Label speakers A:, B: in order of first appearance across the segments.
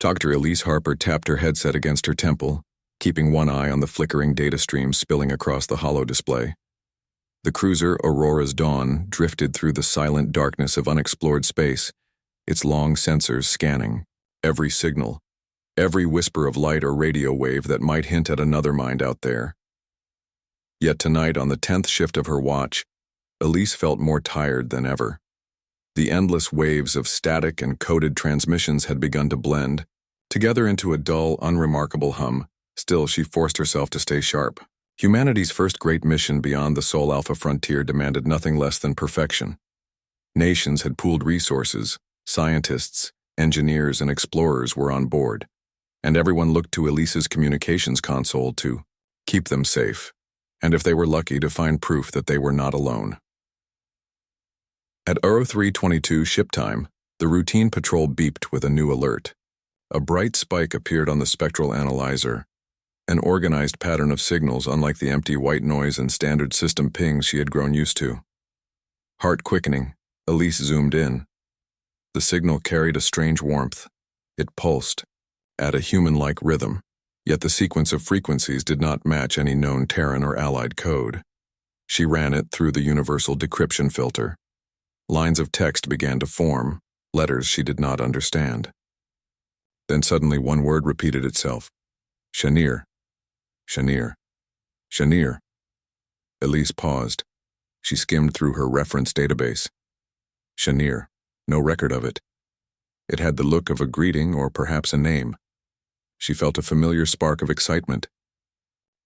A: Dr. Elise Harper tapped her headset against her temple, keeping one eye on the flickering data stream spilling across the holo display. The cruiser Aurora's Dawn drifted through the silent darkness of unexplored space, its long sensors scanning every signal, every whisper of light or radio wave that might hint at another mind out there. Yet tonight, on the 10th shift of her watch, Elise felt more tired than ever. The endless waves of static and coded transmissions had begun to blend, together into a dull, unremarkable hum. Still, she forced herself to stay sharp. Humanity's first great mission beyond the Sol Alpha frontier demanded nothing less than perfection. Nations had pooled resources, scientists, engineers, and explorers were on board, and everyone looked to Elise's communications console to keep them safe, and if they were lucky, to find proof that they were not alone. At 03:22 ship time, the routine patrol beeped with a new alert. A bright spike appeared on the spectral analyzer, an organized pattern of signals unlike the empty white noise and standard system pings she had grown used to. Heart quickening, Elise zoomed in. The signal carried a strange warmth. It pulsed, at a human-like rhythm, yet the sequence of frequencies did not match any known Terran or Allied code. She ran it through the universal decryption filter. Lines of text began to form, letters she did not understand. Then suddenly one word repeated itself. Shanir. Shanir. Shanir. Elise paused. She skimmed through her reference database. Shanir. No record of it. It had the look of a greeting or perhaps a name. She felt a familiar spark of excitement.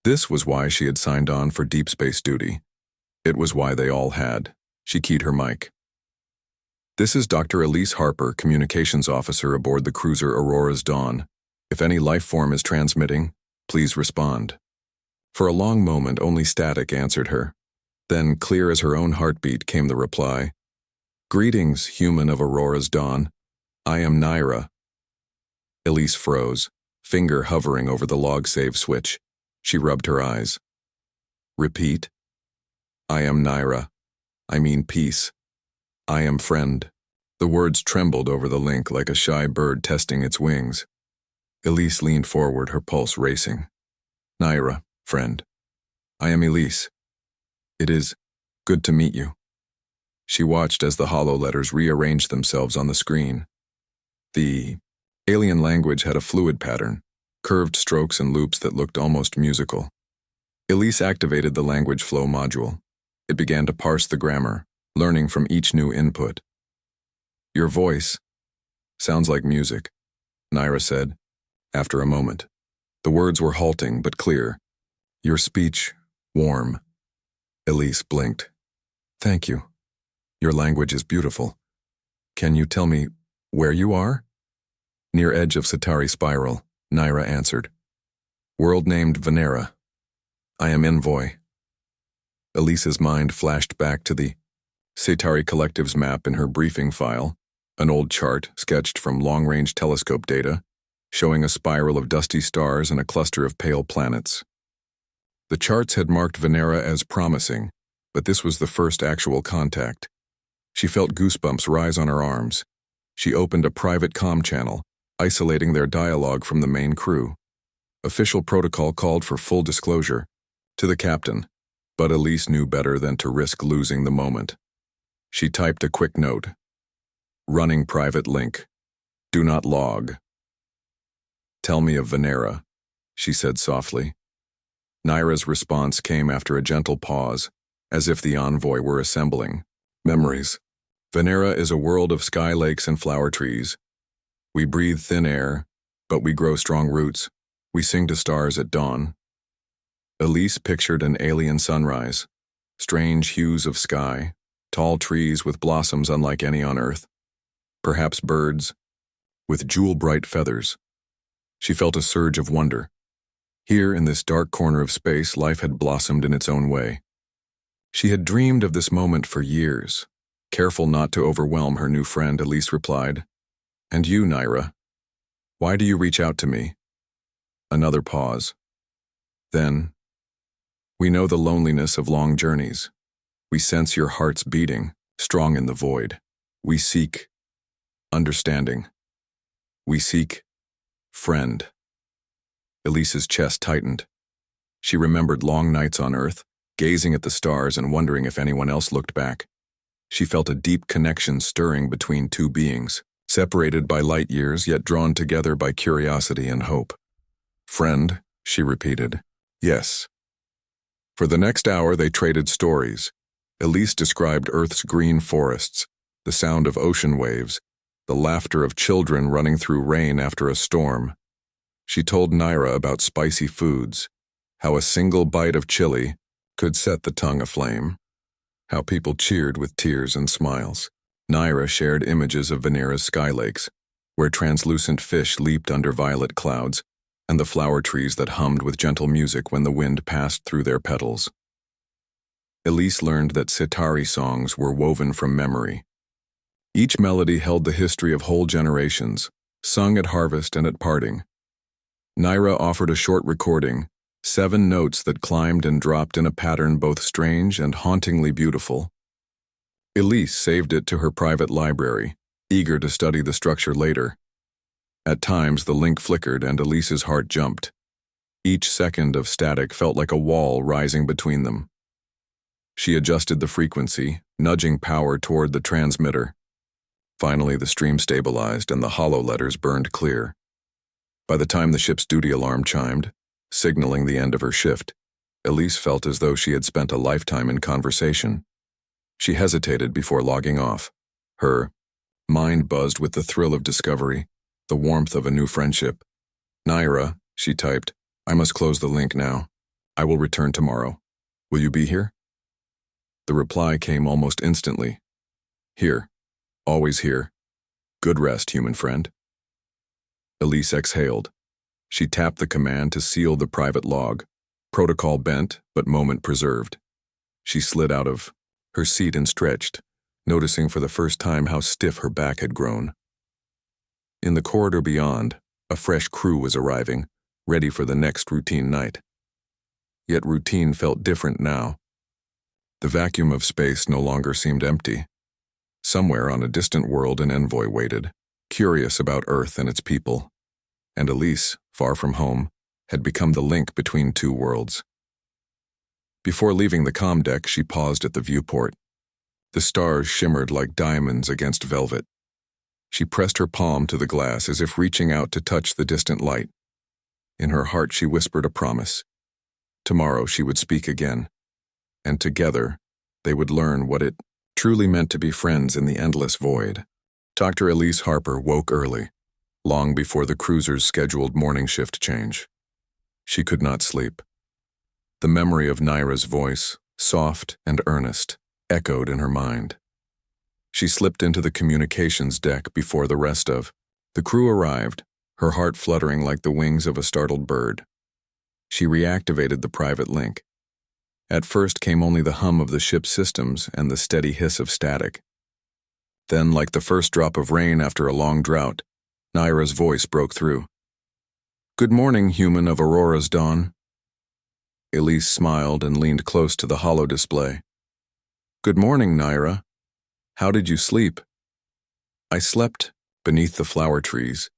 A: This was why she had signed on for deep space duty. It was why they all had. She keyed her mic. This is Dr. Elise Harper, communications officer aboard the cruiser Aurora's Dawn. If any life form is transmitting, please respond. For a long moment, only static answered her. Then, clear as her own heartbeat, came the reply. Greetings, human of Aurora's Dawn. I am Naira. Elise froze, finger hovering over the log save switch. She rubbed her eyes. Repeat. I am Naira. I mean peace. I am friend. The words trembled over the link like a shy bird testing its wings. Elise leaned forward, her pulse racing. Naira, friend. I am Elise. It is good to meet you. She watched as the hollow letters rearranged themselves on the screen. The alien language had a fluid pattern, curved strokes and loops that looked almost musical. Elise activated the language flow module. It began to parse the grammar, learning from each new input. Your voice sounds like music, Naira said, after a moment. The words were halting but clear. Your speech, warm. Elise blinked. Thank you. Your language is beautiful. Can you tell me where you are? Near edge of Satari Spiral, Naira answered. World named Venera. I am Envoy. Elise's mind flashed back to the Satari Collective's map in her briefing file, an old chart sketched from long-range telescope data, showing a spiral of dusty stars and a cluster of pale planets. The charts had marked Venera as promising, but this was the first actual contact. She felt goosebumps rise on her arms. She opened a private comm channel, isolating their dialogue from the main crew. Official protocol called for full disclosure to the captain, but Elise knew better than to risk losing the moment. She typed a quick note. Running private link. Do not log. Tell me of Venera, she said softly. Naira's response came after a gentle pause, as if the envoy were assembling. Memories. Venera is a world of sky lakes and flower trees. We breathe thin air, but we grow strong roots. We sing to stars at dawn. Elise pictured an alien sunrise, strange hues of sky, tall trees with blossoms unlike any on Earth, perhaps birds with jewel-bright feathers. She felt a surge of wonder. Here, in this dark corner of space, life had blossomed in its own way. She had dreamed of this moment for years. Careful not to overwhelm her new friend, Elise replied. And you, Naira, why do you reach out to me? Another pause. Then, we know the loneliness of long journeys. We sense your heart's beating, strong in the void. We seek understanding. We seek Friend. Elise's chest tightened. She remembered long nights on Earth, gazing at the stars and wondering if anyone else looked back. She felt a deep connection stirring between two beings, separated by light years yet drawn together by curiosity and hope. Friend, she repeated. Yes. For the next hour they traded stories. Elise described Earth's green forests, the sound of ocean waves, the laughter of children running through rain after a storm. She told Naira about spicy foods, how a single bite of chili could set the tongue aflame, how people cheered with tears and smiles. Naira shared images of Venera's sky lakes, where translucent fish leaped under violet clouds, and the flower trees that hummed with gentle music when the wind passed through their petals. Elise learned that Sitari songs were woven from memory. Each melody held the history of whole generations, sung at harvest and at parting. Naira offered a short recording, 7 notes that climbed and dropped in a pattern both strange and hauntingly beautiful. Elise saved it to her private library, eager to study the structure later. At times the link flickered and Elise's heart jumped. Each second of static felt like a wall rising between them. She adjusted the frequency, nudging power toward the transmitter. Finally, the stream stabilized and the hollow letters burned clear. By the time the ship's duty alarm chimed, signaling the end of her shift, Elise felt as though she had spent a lifetime in conversation. She hesitated before logging off. Her mind buzzed with the thrill of discovery, the warmth of a new friendship. Naira, she typed, I must close the link now. I will return tomorrow. Will you be here? The reply came almost instantly. Here. Always here. Good rest, human friend. Elise exhaled. She tapped the command to seal the private log. Protocol bent, but moment preserved. She slid out of her seat and stretched, noticing for the first time how stiff her back had grown. In the corridor beyond, a fresh crew was arriving, ready for the next routine night. Yet routine felt different now. The vacuum of space no longer seemed empty. Somewhere on a distant world an envoy waited, curious about Earth and its people. And Elise, far from home, had become the link between two worlds. Before leaving the comm deck, she paused at the viewport. The stars shimmered like diamonds against velvet. She pressed her palm to the glass as if reaching out to touch the distant light. In her heart she whispered a promise. Tomorrow she would speak again. And together, they would learn what it truly meant to be friends in the endless void. Dr. Elise Harper woke early, long before the cruiser's scheduled morning shift change. She could not sleep. The memory of Naira's voice, soft and earnest, echoed in her mind. She slipped into the communications deck before the rest of the crew arrived, her heart fluttering like the wings of a startled bird. She reactivated the private link. At first came only the hum of the ship's systems and the steady hiss of static. Then, like the first drop of rain after a long drought, Naira's voice broke through. Good morning, human of Aurora's dawn. Elise smiled and leaned close to the hollow display. Good morning, Naira. How did you sleep? I slept beneath the flower trees,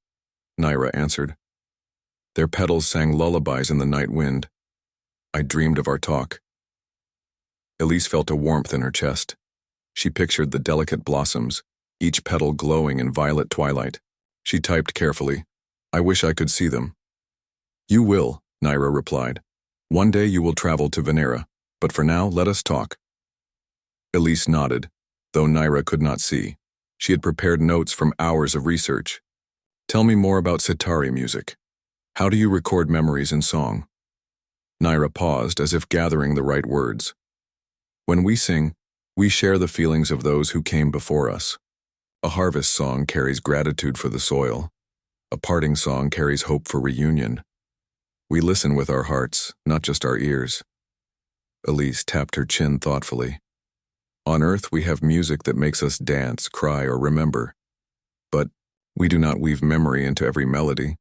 A: Naira answered. Their petals sang lullabies in the night wind. I dreamed of our talk. Elise felt a warmth in her chest. She pictured the delicate blossoms, each petal glowing in violet twilight. She typed carefully, I wish I could see them. You will, Naira replied. One day you will travel to Venera, but for now let us talk. Elise nodded, though Naira could not see. She had prepared notes from hours of research. Tell me more about Sitari music. How do you record memories in song? Naira paused as if gathering the right words. When we sing, we share the feelings of those who came before us. A harvest song carries gratitude for the soil. A parting song carries hope for reunion. We listen with our hearts, not just our ears. Elise tapped her chin thoughtfully. On Earth we have music that makes us dance, cry, or remember. But we do not weave memory into every melody.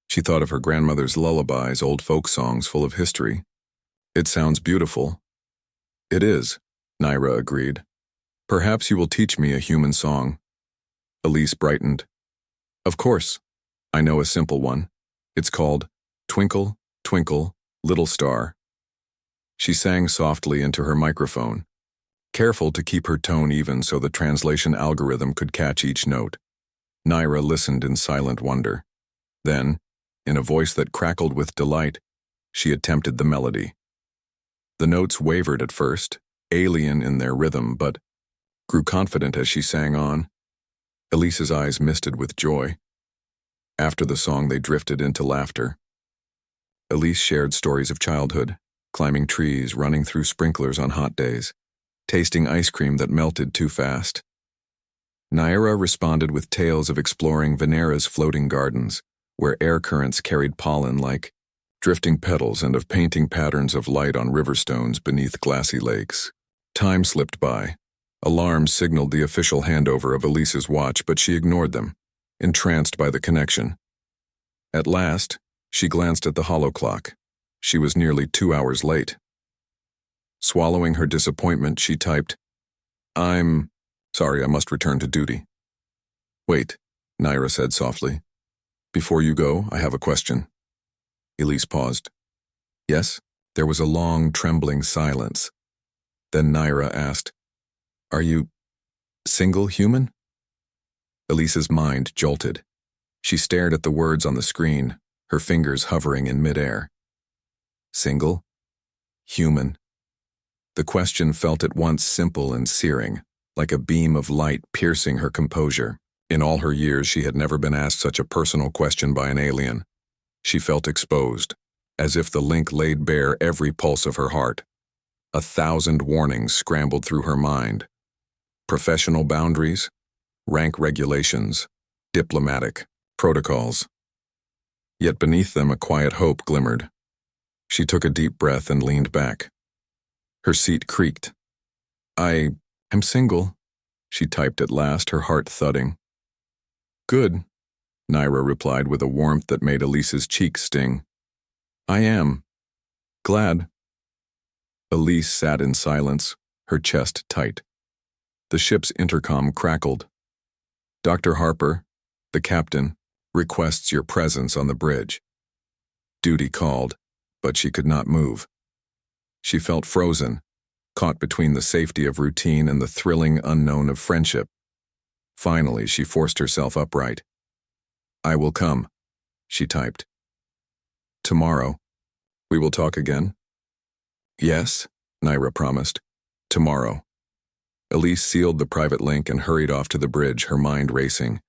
A: She thought of her grandmother's lullabies, old folk songs full of history. It sounds beautiful. It is, Naira agreed. Perhaps you will teach me a human song. Elise brightened. Of course. I know a simple one. It's called Twinkle, Twinkle, Little Star. She sang softly into her microphone, careful to keep her tone even so the translation algorithm could catch each note. Naira listened in silent wonder. Then, in a voice that crackled with delight, she attempted the melody. The notes wavered at first, alien in their rhythm, but grew confident as she sang on. Elise's eyes misted with joy. After the song, they drifted into laughter. Elise shared stories of childhood, climbing trees, running through sprinklers on hot days, tasting ice cream that melted too fast. Naira responded with tales of exploring Venera's floating gardens, where air currents carried pollen like drifting petals, and of painting patterns of light on river stones beneath glassy lakes. Time slipped by. Alarms signaled the official handover of Elise's watch, but she ignored them, entranced by the connection. At last, she glanced at the holo clock. She was nearly 2 hours late. Swallowing her disappointment, she typed, "I'm sorry, I must return to duty." "Wait," Naira said softly. "Before you go, I have a question." Elise paused. "Yes?" There was a long, trembling silence. Then Naira asked, "Are you single human?" Elise's mind jolted. She stared at the words on the screen, her fingers hovering in midair. Single? Human? The question felt at once simple and searing, like a beam of light piercing her composure. In all her years, she had never been asked such a personal question by an alien. She felt exposed, as if the link laid bare every pulse of her heart. 1,000 warnings scrambled through her mind. Professional boundaries, rank regulations, diplomatic protocols. Yet beneath them a quiet hope glimmered. She took a deep breath and leaned back. Her seat creaked. "I am single," she typed at last, her heart thudding. "Good," Naira replied with a warmth that made Elise's cheeks sting. "I am. Glad." Elise sat in silence, her chest tight. The ship's intercom crackled. "Dr. Harper, the captain, requests your presence on the bridge." Duty called, but she could not move. She felt frozen, caught between the safety of routine and the thrilling unknown of friendship. Finally, she forced herself upright. "I will come," she typed. "Tomorrow. We will talk again?" "Yes," Naira promised. "Tomorrow." Elise sealed the private link and hurried off to the bridge, her mind racing.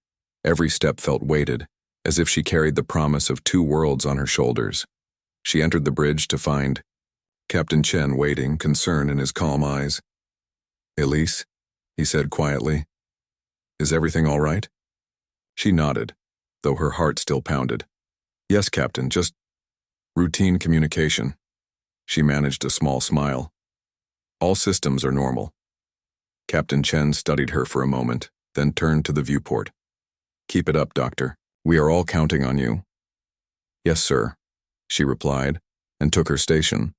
A: Every step felt weighted, as if she carried the promise of 2 worlds on her shoulders. She entered the bridge to find Captain Chen waiting, concern in his calm eyes. "Elise," he said quietly, "is everything all right?" She nodded, though her heart still pounded. "Yes, Captain, just routine communication." She managed a small smile. "All systems are normal." Captain Chen studied her for a moment, then turned to the viewport. "Keep it up, Doctor. We are all counting on you." "Yes, sir," she replied, and took her station.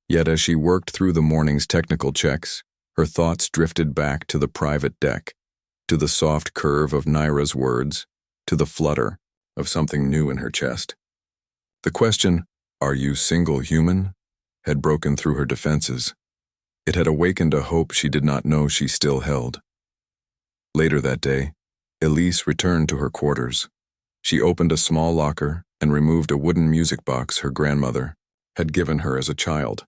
A: Yet as she worked through the morning's technical checks, her thoughts drifted back to the private deck, to the soft curve of Naira's words, to the flutter of something new in her chest. The question, "Are you single human?" had broken through her defenses. It had awakened a hope she did not know she still held. Later that day, Elise returned to her quarters. She opened a small locker and removed a wooden music box her grandmother had given her as a child.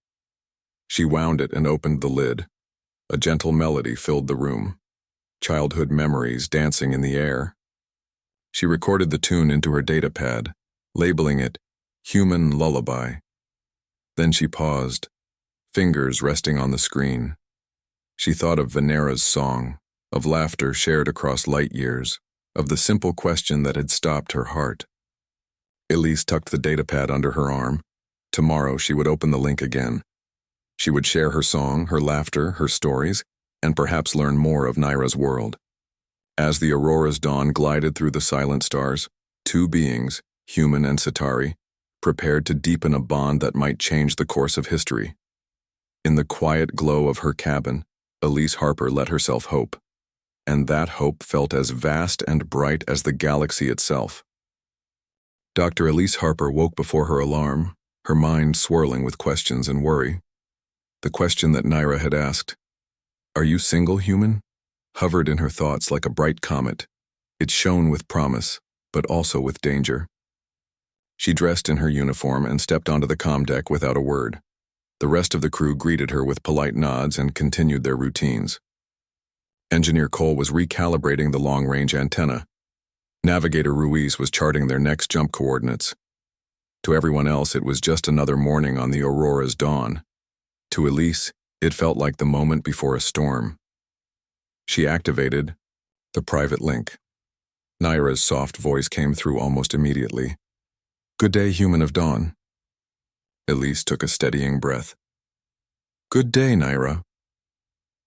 A: She wound it and opened the lid. A gentle melody filled the room, childhood memories dancing in the air. She recorded the tune into her datapad, labeling it Human Lullaby. Then she paused, fingers resting on the screen. She thought of Venera's song, of laughter shared across light years, of the simple question that had stopped her heart. Elise tucked the datapad under her arm. Tomorrow she would open the link again. She would share her song, her laughter, her stories, and perhaps learn more of Naira's world. As the aurora's dawn glided through the silent stars, 2 beings, human and Centauri, prepared to deepen a bond that might change the course of history. In the quiet glow of her cabin, Elise Harper let herself hope, and that hope felt as vast and bright as the galaxy itself. Dr. Elise Harper woke before her alarm, her mind swirling with questions and worry. The question that Naira had asked, "Are you single, human?" hovered in her thoughts like a bright comet. It shone with promise, but also with danger. She dressed in her uniform and stepped onto the comm deck without a word. The rest of the crew greeted her with polite nods and continued their routines. Engineer Cole was recalibrating the long-range antenna. Navigator Ruiz was charting their next jump coordinates. To everyone else, it was just another morning on the Aurora's dawn. To Elise, it felt like the moment before a storm. She activated the private link. Naira's soft voice came through almost immediately. "Good day, human of dawn." Elise took a steadying breath. "Good day, Naira."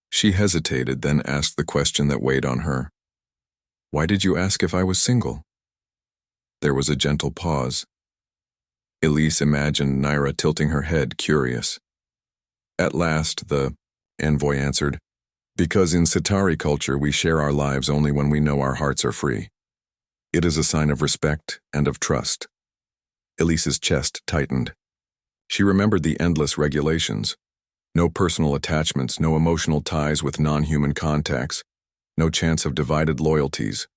A: She hesitated, then asked the question that weighed on her. "Why did you ask if I was single?" There was a gentle pause. Elise imagined Naira tilting her head, curious. At last, the envoy answered, "Because in Centauri culture we share our lives only when we know our hearts are free. It is a sign of respect and of trust." Elise's chest tightened. She remembered the endless regulations. No personal attachments, no emotional ties with non-human contacts, no chance of divided loyalties.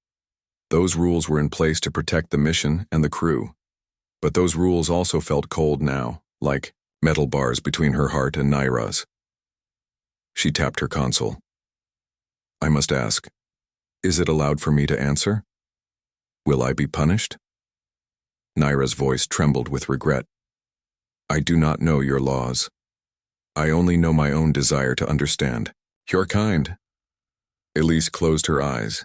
A: Those rules were in place to protect the mission and the crew. But those rules also felt cold now, like metal bars between her heart and Naira's. She tapped her console. "I must ask, is it allowed for me to answer? Will I be punished?" Naira's voice trembled with regret. "I do not know your laws. I only know my own desire to understand. You're kind." Elise closed her eyes.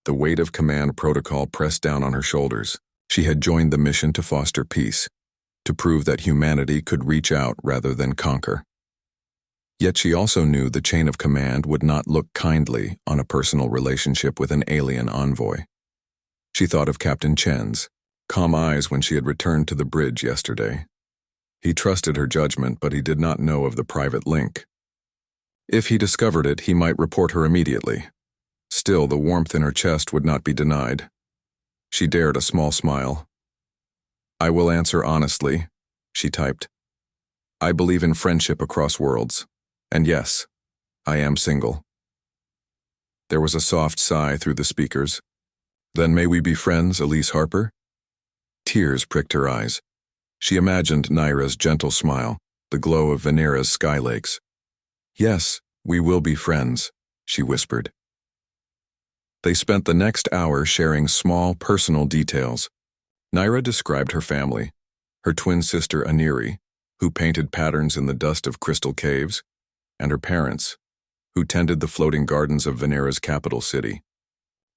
A: The weight of command protocol pressed down on her shoulders. She had joined the mission to foster peace, to prove that humanity could reach out rather than conquer. Yet she also knew the chain of command would not look kindly on a personal relationship with an alien envoy. She thought of Captain Chen's calm eyes when she had returned to the bridge yesterday. He trusted her judgment, but he did not know of the private link. If he discovered it, he might report her immediately. Still, the warmth in her chest would not be denied. She dared a small smile. "I will answer honestly," she typed. "I believe in friendship across worlds. And yes, I am single." There was a soft sigh through the speakers. "Then may we be friends, Elise Harper?" Tears pricked her eyes. She imagined Naira's gentle smile, the glow of Venera's sky lakes. "Yes, we will be friends," she whispered. They spent the next hour sharing small, personal details. Naira described her family, her twin sister Aniri, who painted patterns in the dust of crystal caves, and her parents, who tended the floating gardens of Venera's capital city.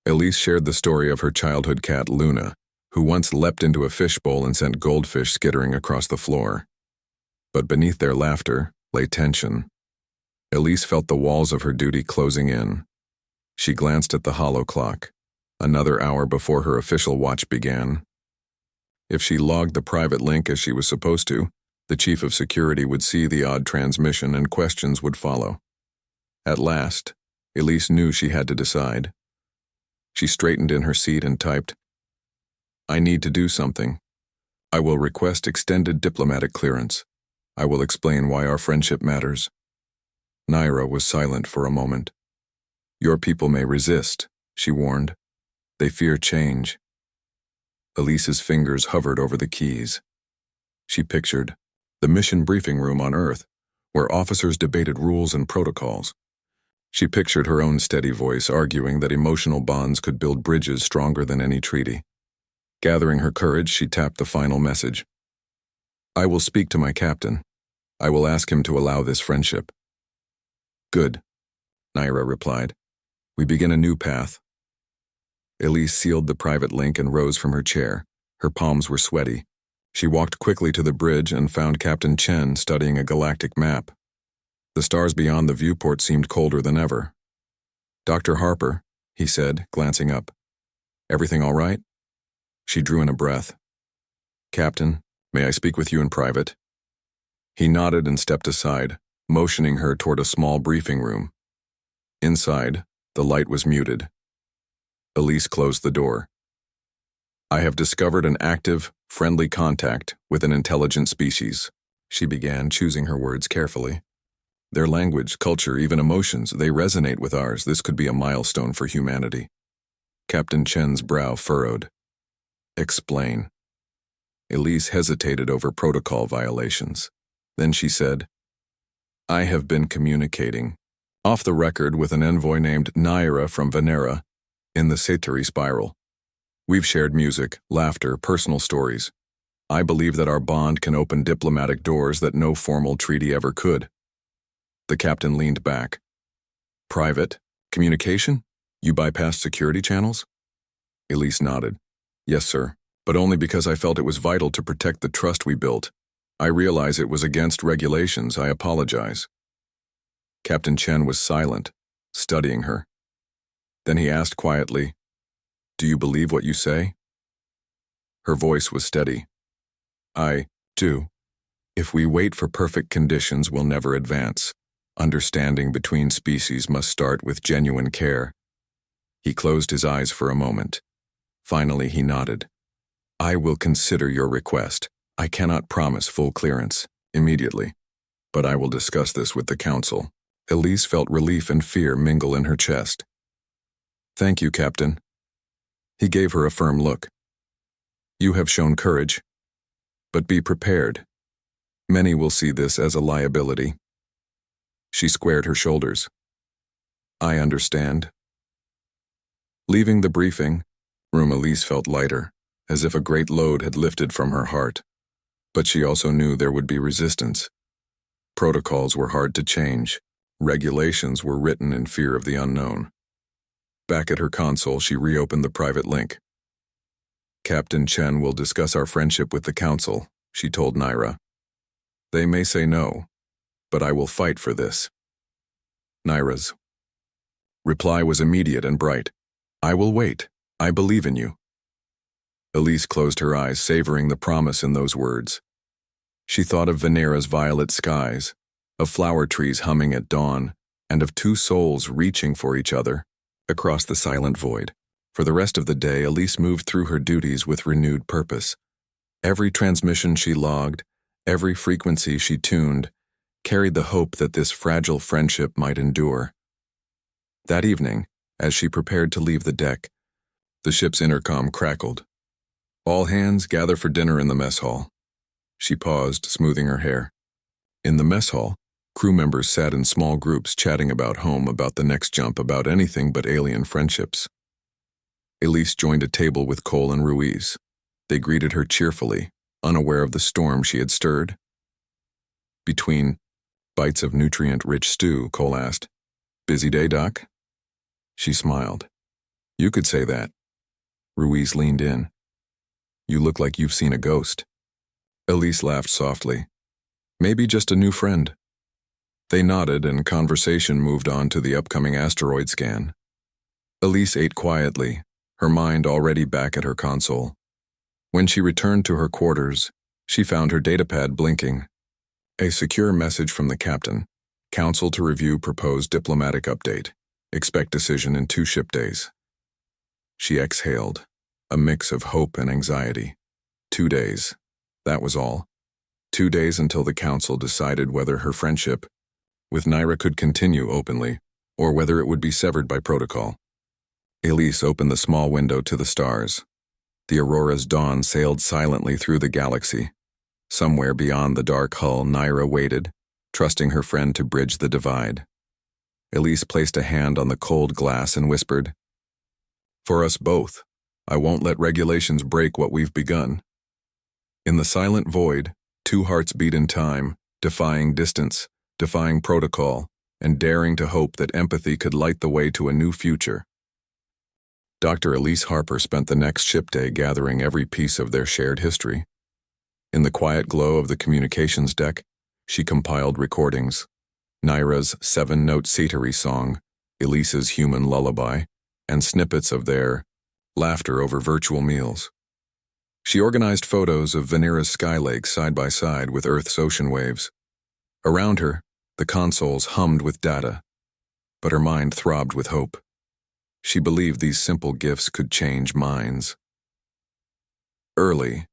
A: Elise shared the story of her childhood cat Luna, who once leapt into a fishbowl and sent goldfish skittering across the floor. But beneath their laughter lay tension. Elise felt the walls of her duty closing in. She glanced at the hollow clock, another hour before her official watch began. If she logged the private link as she was supposed to, the chief of security would see the odd transmission and questions would follow. At last, Elise knew she had to decide. She straightened in her seat and typed, "I need to do something. I will request extended diplomatic clearance. I will explain why our friendship matters." Naira was silent for a moment. "Your people may resist," she warned. "They fear change." Elise's fingers hovered over the keys. She pictured the mission briefing room on Earth, where officers debated rules and protocols. She pictured her own steady voice arguing that emotional bonds could build bridges stronger than any treaty. Gathering her courage, she tapped the final message. "I will speak to my captain. I will ask him to allow this friendship." "Good," Naira replied. "We begin a new path." Elise sealed the private link and rose from her chair. Her palms were sweaty. She walked quickly to the bridge and found Captain Chen studying a galactic map. The stars beyond the viewport seemed colder than ever. "Dr. Harper," he said, glancing up. "Everything all right?" She drew in a breath. "Captain, may I speak with you in private?" He nodded and stepped aside, motioning her toward a small briefing room. Inside, the light was muted. Elise closed the door. I have discovered an active, friendly contact with an intelligent species. She began, choosing her words carefully. Their language, culture, even emotions, they resonate with ours. This could be a milestone for humanity. Captain Chen's brow furrowed. Explain. Elise hesitated over protocol violations. Then she said, I have been communicating, off the record, with an envoy named Naira from Venera in the Satori Spiral. We've shared music, laughter, personal stories. I believe that our bond can open diplomatic doors that no formal treaty ever could. The captain leaned back. Private? Communication? You bypassed security channels? Elise nodded. Yes, sir, but only because I felt it was vital to protect the trust we built. I realize it was against regulations. I apologize. Captain Chen was silent, studying her. Then he asked quietly, Do you believe what you say? Her voice was steady. I do. If we wait for perfect conditions, we'll never advance. Understanding between species must start with genuine care. He closed his eyes for a moment. Finally, he nodded. I will consider your request. I cannot promise full clearance immediately, but I will discuss this with the council. Elise felt relief and fear mingle in her chest. Thank you, Captain. He gave her a firm look. You have shown courage, but be prepared. Many will see this as a liability. She squared her shoulders. I understand. Leaving the briefing room, Elise felt lighter, as if a great load had lifted from her heart. But she also knew there would be resistance. Protocols were hard to change. Regulations were written in fear of the unknown. Back at her console, she reopened the private link. Captain Chen will discuss our friendship with the council, she told Naira. They may say no, but I will fight for this. Naira's reply was immediate and bright. I will wait. I believe in you. Elise closed her eyes, savoring the promise in those words. She thought of Venera's violet skies, of flower trees humming at dawn, and of two souls reaching for each other across the silent void. For the rest of the day, Elise moved through her duties with renewed purpose. Every transmission she logged, every frequency she tuned, carried the hope that this fragile friendship might endure. That evening, as she prepared to leave the deck, the ship's intercom crackled. All hands gather for dinner in the mess hall. She paused, smoothing her hair. In the mess hall, crew members sat in small groups chatting about home, about the next jump, about anything but alien friendships. Elise joined a table with Cole and Ruiz. They greeted her cheerfully, unaware of the storm she had stirred. Between bites of nutrient-rich stew, Cole asked, Busy day, Doc? She smiled. You could say that. Ruiz leaned in. You look like you've seen a ghost. Elise laughed softly. Maybe just a new friend. They nodded and conversation moved on to the upcoming asteroid scan. Elise ate quietly, her mind already back at her console. When she returned to her quarters, she found her datapad blinking. A secure message from the captain. Council to review proposed diplomatic update. Expect decision in 2 ship days. She exhaled, a mix of hope and anxiety. 2 days. That was all. 2 days until the council decided whether her friendship with Naira could continue openly, or whether it would be severed by protocol. Elise opened the small window to the stars. The Aurora's dawn sailed silently through the galaxy. Somewhere beyond the dark hull, Naira waited, trusting her friend to bridge the divide. Elise placed a hand on the cold glass and whispered, For us both, I won't let regulations break what we've begun. In the silent void, 2 hearts beat in time, defying distance, defying protocol, and daring to hope that empathy could light the way to a new future. Dr. Elise Harper spent the next ship day gathering every piece of their shared history. In the quiet glow of the communications deck, she compiled recordings. Naira's 7-note Satori song, Elise's human lullaby, and snippets of their laughter over virtual meals. She organized photos of Venera's sky lakes side by side with Earth's ocean waves. Around her, the consoles hummed with data, but her mind throbbed with hope. She believed these simple gifts could change minds. early.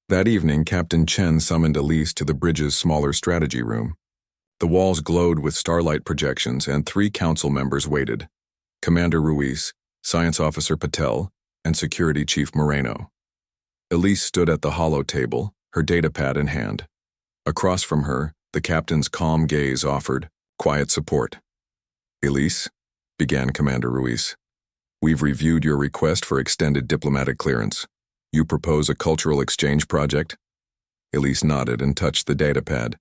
A: That evening, Captain Chen summoned Elise to the bridge's smaller strategy room. The walls glowed with starlight projections, and 3 council members waited: Commander Ruiz, Science Officer Patel, and Security Chief Moreno. Elise stood at the hollow table, her datapad in hand. Across from her, the captain's calm gaze offered quiet support. "Elise," began Commander Ruiz, "we've reviewed your request for extended diplomatic clearance. You propose a cultural exchange project?" Elise nodded and touched the datapad.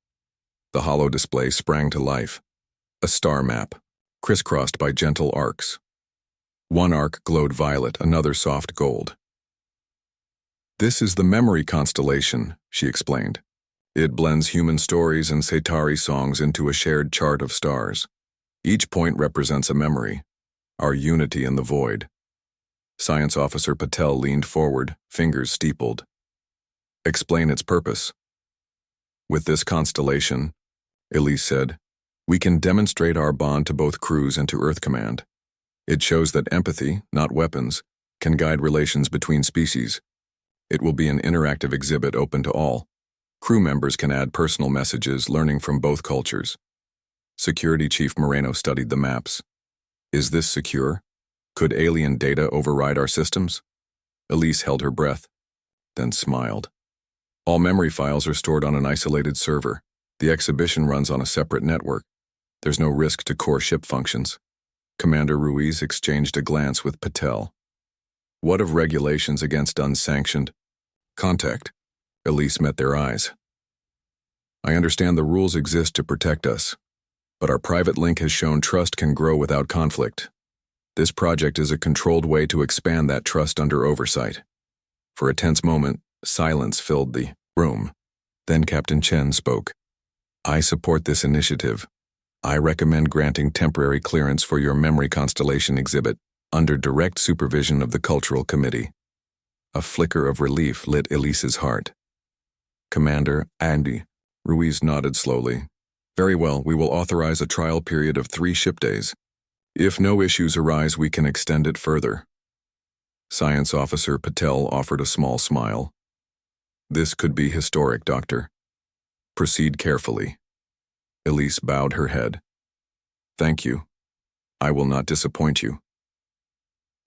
A: The hollow display sprang to life. A star map, crisscrossed by gentle arcs. One arc glowed violet, another soft gold. "This is the memory constellation," she explained. "It blends human stories and Setari songs into a shared chart of stars. Each point represents a memory, our unity in the void." Science Officer Patel leaned forward, fingers steepled. "Explain its purpose." "With this constellation," Elise said, "we can demonstrate our bond to both crews and to Earth Command. It shows that empathy, not weapons, can guide relations between species. It will be an interactive exhibit open to all. Crew members can add personal messages, learning from both cultures." Security Chief Moreno studied the maps. "Is this secure? Could alien data override our systems?" Elise held her breath, then smiled. "All memory files are stored on an isolated server. The exhibition runs on a separate network. There's no risk to core ship functions." Commander Ruiz exchanged a glance with Patel. "What of regulations against unsanctioned contact?" Elise met their eyes. "I understand the rules exist to protect us, but our private link has shown trust can grow without conflict. This project is a controlled way to expand that trust under oversight." For a tense moment, silence filled the room. Then Captain Chen spoke. "I support this initiative. I recommend granting temporary clearance for your memory constellation exhibit under direct supervision of the Cultural Committee." A flicker of relief lit Elise's heart. "Commander Andy," Ruiz nodded slowly. "Very well, we will authorize a trial period of 3 ship days. If no issues arise, we can extend it further." Science Officer Patel offered a small smile. "This could be historic, Doctor. Proceed carefully." Elise bowed her head. "Thank you. I will not disappoint you."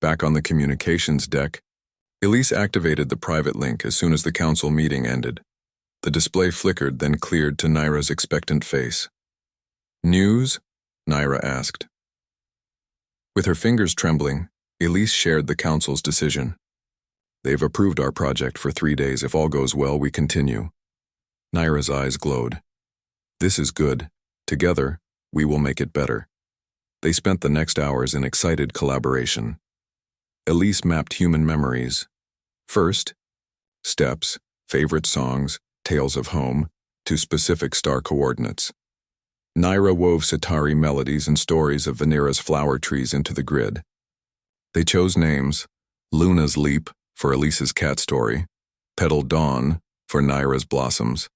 A: Back on the communications deck, Elise activated the private link as soon as the council meeting ended. The display flickered, then cleared to Naira's expectant face. "News?" Naira asked. With her fingers trembling, Elise shared the council's decision. "They've approved our project for 3 days. If all goes well, we continue." Naira's eyes glowed. "This is good. Together, we will make it better." They spent the next hours in excited collaboration. Elise mapped human memories. First, steps, favorite songs, tales of home, to specific star coordinates. Naira wove Setari melodies and stories of Venera's flower trees into the grid. They chose names: Luna's Leap for Elise's cat story, Petal Dawn for Naira's blossoms.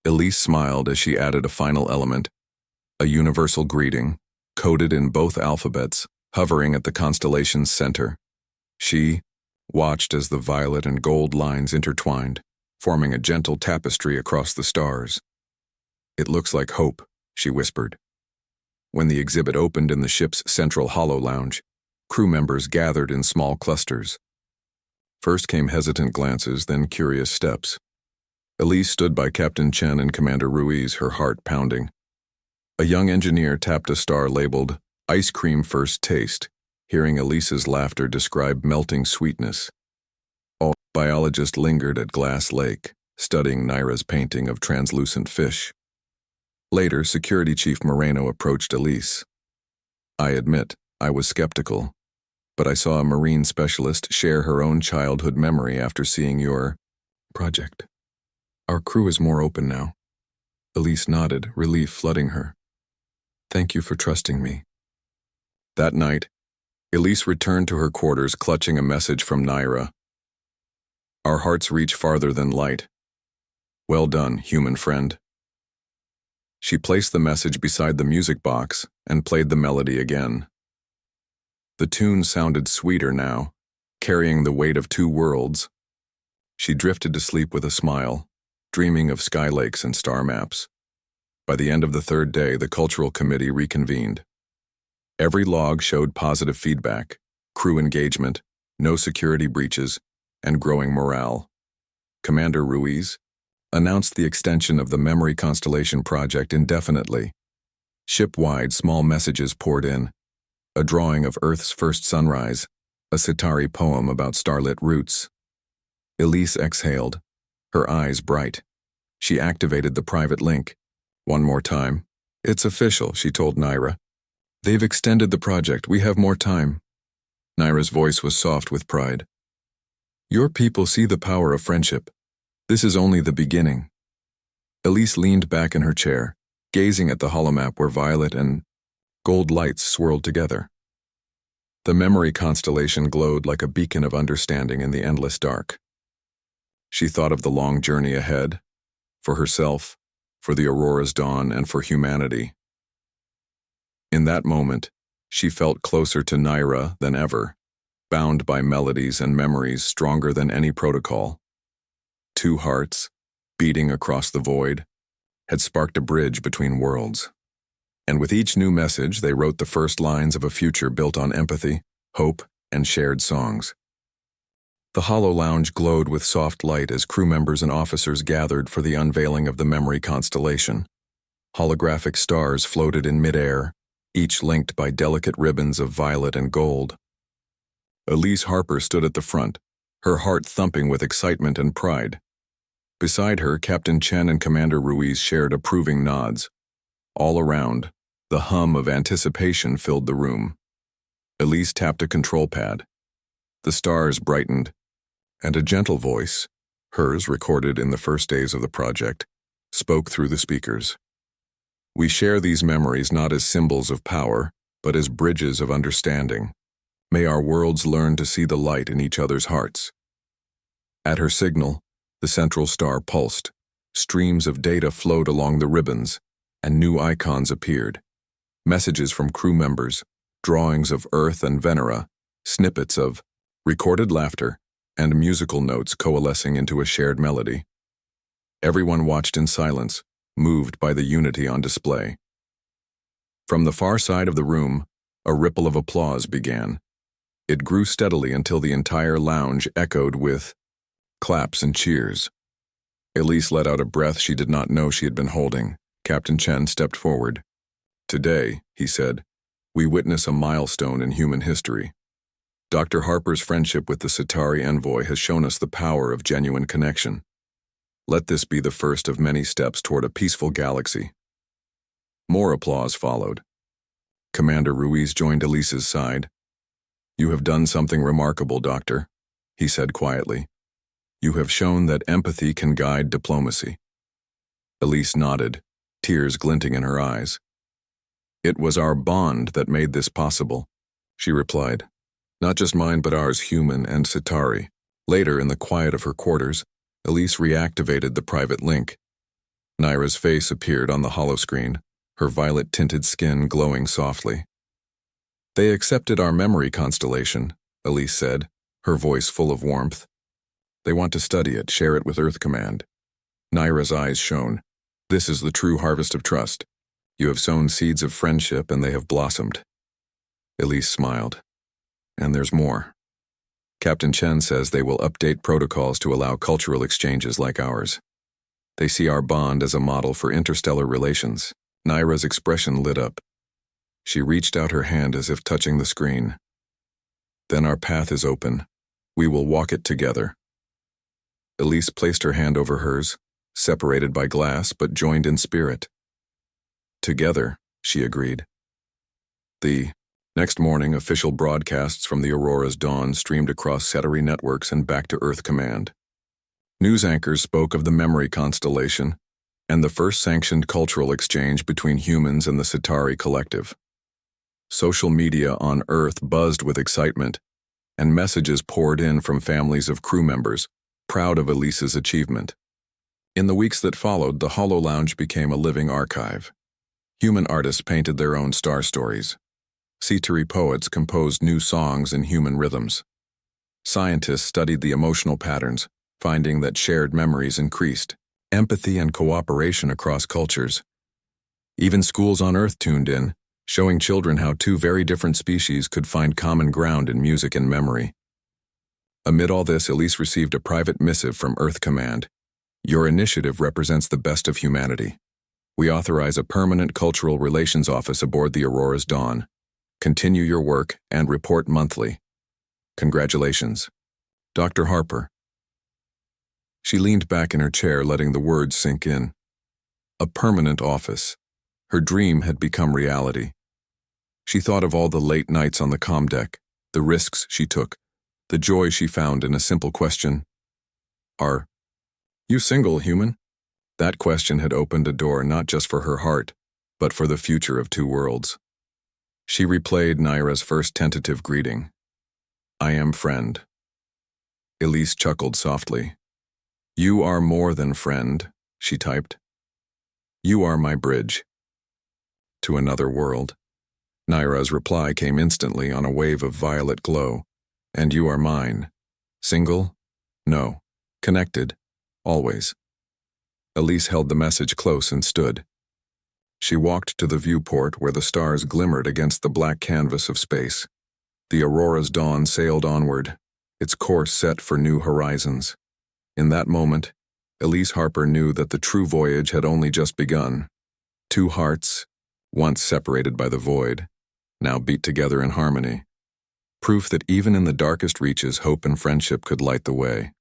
A: Elise smiled as she added a final element, a universal greeting, coded in both alphabets, hovering at the constellation's center. She watched as the violet and gold lines intertwined, forming a gentle tapestry across the stars. "It looks like hope," she whispered. When the exhibit opened in the ship's central hollow lounge, crew members gathered in small clusters. First came hesitant glances, then curious steps. Elise stood by Captain Chen and Commander Ruiz, her heart pounding. A young engineer tapped a star labeled "Ice Cream First Taste," hearing Elise's laughter describe melting sweetness. A biologist lingered at Glass Lake, studying Naira's painting of translucent fish. Later, Security Chief Moreno approached Elise. "I admit, I was skeptical, but I saw a marine specialist share her own childhood memory after seeing your project. Our crew is more open now." Elise nodded, relief flooding her. "Thank you for trusting me." That night, Elise returned to her quarters clutching a message from Naira. "Our hearts reach farther than light. Well done, human friend." She placed the message beside the music box and played the melody again. The tune sounded sweeter now, carrying the weight of 2 worlds, She drifted to sleep with a smile, dreaming of sky lakes and star maps. By the end of the third day, the cultural committee reconvened. Every log showed positive feedback, crew engagement, no security breaches, and growing morale. Commander Ruiz announced the extension of the Memory Constellation project indefinitely. Ship-wide, small messages poured in. A drawing of Earth's first sunrise, a Centauri poem about starlit roots. Elise exhaled, her eyes bright. She activated the private link. One more time. It's official, she told Naira. They've extended the project. We have more time. Naira's voice was soft with pride. Your people see the power of friendship. This is only the beginning. Elise leaned back in her chair, gazing at the holomap where violet and gold lights swirled together. The memory constellation glowed like a beacon of understanding in the endless dark. She thought of the long journey ahead, for herself, for the aurora's dawn, and for humanity. In that moment, she felt closer to Naira than ever, bound by melodies and memories stronger than any protocol. Two hearts, beating across the void, had sparked a bridge between worlds. And with each new message, they wrote the first lines of a future built on empathy, hope, and shared songs. The hollow lounge glowed with soft light as crew members and officers gathered for the unveiling of the memory constellation. Holographic stars floated in midair, each linked by delicate ribbons of violet and gold. Elise Harper stood at the front, her heart thumping with excitement and pride. Beside her, Captain Chen and Commander Ruiz shared approving nods. All around, the hum of anticipation filled the room. Elise tapped a control pad. The stars brightened, and a gentle voice, hers recorded in the first days of the project, spoke through the speakers. We share these memories not as symbols of power, but as bridges of understanding. May our worlds learn to see the light in each other's hearts. At her signal, the central star pulsed. Streams of data flowed along the ribbons, and new icons appeared. Messages from crew members, drawings of Earth and Venera, snippets of recorded laughter, and musical notes coalescing into a shared melody. Everyone watched in silence, moved by the unity on display. From the far side of the room, a ripple of applause began. It grew steadily until the entire lounge echoed with claps and cheers. Elise let out a breath she did not know she had been holding. Captain Chen stepped forward. Today, he said, we witness a milestone in human history. Dr. Harper's friendship with the Centauri envoy has shown us the power of genuine connection. Let this be the first of many steps toward a peaceful galaxy. More applause followed. Commander Ruiz joined Elise's side. You have done something remarkable, Doctor, he said quietly. You have shown that empathy can guide diplomacy. Elise nodded, tears glinting in her eyes. It was our bond that made this possible, she replied. Not just mine, but ours, human and Centauri. Later, in the quiet of her quarters, Elise reactivated the private link. Naira's face appeared on the holoscreen, her violet-tinted skin glowing softly. They accepted our memory constellation, Elise said, her voice full of warmth. They want to study it, share it with Earth Command. Naira's eyes shone. This is the true harvest of trust. You have sown seeds of friendship and they have blossomed. Elise smiled. And there's more. Captain Chen says they will update protocols to allow cultural exchanges like ours. They see our bond as a model for interstellar relations. Naira's expression lit up. She reached out her hand as if touching the screen. Then our path is open. We will walk it together. Elise placed her hand over hers, separated by glass but joined in spirit. Together, she agreed. The next morning, official broadcasts from the aurora's dawn streamed across Centauri networks and back to Earth Command. News anchors spoke of the memory constellation and the first sanctioned cultural exchange between humans and the Centauri collective. Social media on Earth buzzed with excitement, and messages poured in from families of crew members, proud of Elise's achievement. In the weeks that followed, the Hollow Lounge became a living archive. Human artists painted their own star stories. Centauri poets composed new songs in human rhythms. Scientists studied the emotional patterns, finding that shared memories increased empathy and cooperation across cultures. Even schools on Earth tuned in, showing children how two very different species could find common ground in music and memory. Amid all this, Elise received a private missive from Earth Command. Your initiative represents the best of humanity. We authorize a permanent cultural relations office aboard the Aurora's Dawn. Continue your work and report monthly. Congratulations. Dr. Harper. She leaned back in her chair, letting the words sink in. A permanent office. Her dream had become reality. She thought of all the late nights on the comm deck, the risks she took, the joy she found in a simple question. Are you single, human? That question had opened a door not just for her heart, but for the future of two worlds. She replayed Naira's first tentative greeting. I am friend. Elise chuckled softly. You are more than friend, she typed. You are my bridge. To another world. Naira's reply came instantly on a wave of violet glow. And you are mine. Single? No. Connected? Always. Elise held the message close and stood. She walked to the viewport where the stars glimmered against the black canvas of space. The Aurora's Dawn sailed onward, its course set for new horizons. In that moment, Elise Harper knew that the true voyage had only just begun. Two hearts, once separated by the void, now beat together in harmony. Proof that even in the darkest reaches, hope and friendship could light the way.